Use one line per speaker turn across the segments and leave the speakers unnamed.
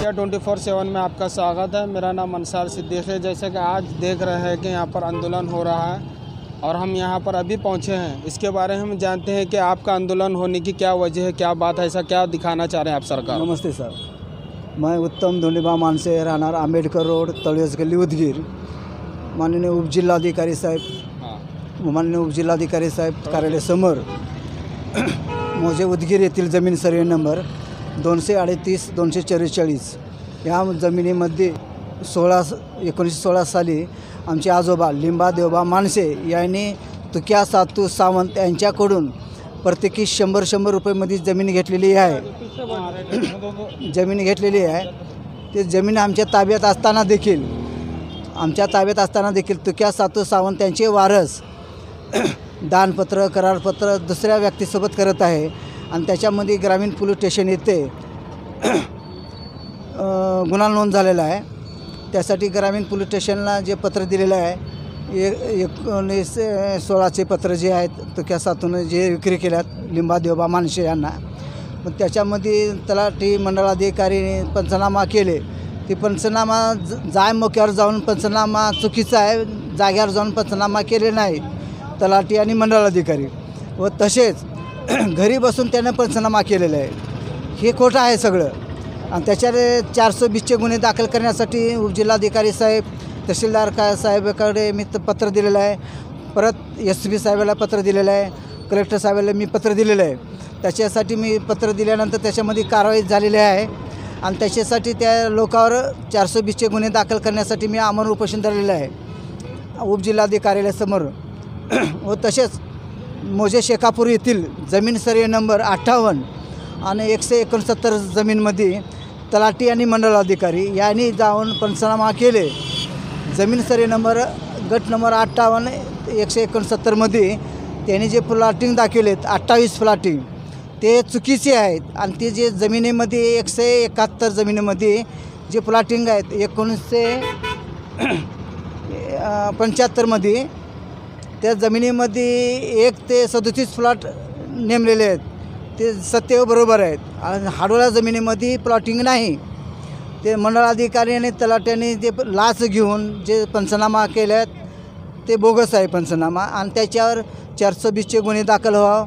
India 24/7 में आपका स्वागत है। मेरा नाम अंसार सिद्दीक है। जैसे कि आज देख रहे हैं कि यहाँ पर आंदोलन हो रहा है और हम यहाँ पर अभी पहुँचे हैं। इसके बारे में हम जानते हैं कि आपका आंदोलन होने की क्या वजह है, क्या बात है, ऐसा क्या दिखाना चाह रहे हैं आप सरकार?
नमस्ते सर, मैं उत्तम धोंडीबा मानसे, राहणार आंबेडकर रोड, तळेज गल्ली, उदगीर। माननीय उपजिल्हाधिकारी साहेब, माननीय उपजिल्हाधिकारी साहेब कार्यालयासमोर मोजे उदगीर येथील जमीन सर्वे नंबर 238-244 या जमिनीमध्ये 1916 साली आमचे आजोबा लिंबा देवबा मानसे यांनी तुक्या सातू सावंत यांच्याकडून प्रत्येकी 100 रुपयेमध्ये जमीन घेतलेली आहे। ते जमीन आमच्या ताब्यात असताना देखील तुक्या सातू सावंत यांचे वारस दानपत्र करारपत्र दुसऱ्या व्यक्तीसोबत करत आहे आणि त्याच्यामध्ये ग्रामीण पोलीस स्टेशन येथे गुन्हा नोंद झालेला आहे। त्यासाठी ग्रामीण पोलीस स्टेशनला जे पत्र दिलेलं आहे 19/16चे पत्र जे आहेत तुक्या सातून जे विक्री केल्यात लिंबा देवबा मानसे यांना, मग त्याच्यामध्ये तलाठी मंडळाधिकारीने पंचनामा केले। ते पंचनामा मोक्यावर जाऊन पंचनामा चुकीचा आहे, जाग्यावर जाऊन पंचनामा केले नाही तलाठी आणि मंडळाधिकारी, व तसेच घरी बसून त्यानं पंचनामा केलेला आहे। हे खोटं आहे सगळं। आणि त्याच्याने 420चे गुन्हे दाखल करण्यासाठी उपजिल्हाधिकारी साहेब, तहसीलदार साहेबाकडे मी पत्र दिलेलं आहे, परत SP साहेबाला पत्र दिलेलं आहे, कलेक्टर साहेबाला मी पत्र दिलेलं आहे। त्याच्यासाठी मी पत्र दिल्यानंतर त्याच्यामध्ये कारवाई झालेली आहे आणि त्याच्यासाठी त्या लोकांवर 420चे गुन्हे दाखल करण्यासाठी मी आमरण उपोषण धरलेलं आहे उपजिल्हाधिकाऱ्यासमोर। व तसेच मोजे शेकापूर येथील जमीन सर्वे नंबर 58 आणि 169 जमीनमध्ये तलाठी आणि मंडळाधिकारी यांनी जाऊन पंचनामा केले। जमीन सर्वे नंबर गट नंबर 58 169मध्ये त्यांनी जे प्लॉटिंग दाखवलेत 28 प्लॉटिंग ते चुकीचे आहेत आणि ते जे जमिनीमध्ये 171 जमिनीमध्ये जे प्लॉटिंग आहेत 1975मध्ये त्या जमिनीमध्ये 1 ते 37 प्लॉट नेमलेले आहेत, ते सत्य बरोबर आहेत। आणि हाडोळा जमिनीमध्ये प्लॉटिंग नाही। ते मंडळाधिकारी आणि तलाट्याने जे लाच घेऊन जे पंचनामा केल्यात ते बोगस आहे पंचनामा, आणि त्याच्यावर 420चे गुन्हे दाखल व्हावं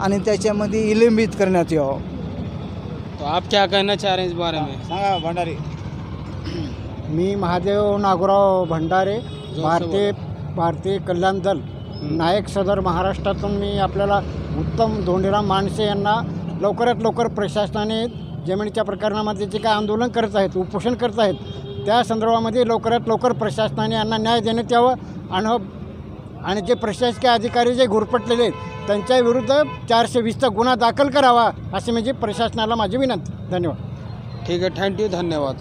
आणि त्याच्यामध्ये निलंबित करण्यात यावं।
तो आप क्या कहना चाह रहे हैं इस बारे में?
सांगा भंडारे। मी महादेव नागोराव भंडारे, भारतीय कल्याण दल नायक सदर महाराष्ट्रातून मी आपल्याला उत्तम धोंडीराम मानसे यांना लवकरात लवकर प्रशासनाने जमिनीच्या प्रकरणामध्ये जे काय आंदोलन करत आहेत, उपोषण करत आहेत, त्या संदर्भामध्ये लवकरात लवकर प्रशासनाने यांना न्याय देण्यात यावं आणि जे प्रशासकीय अधिकारी जे घुरपटलेले आहेत त्यांच्या विरुद्ध 420चा गुन्हा दाखल करावा असे म्हणजे प्रशासनाला माझी विनंती। धन्यवाद।
ठीक है, थैंक यू, धन्यवाद।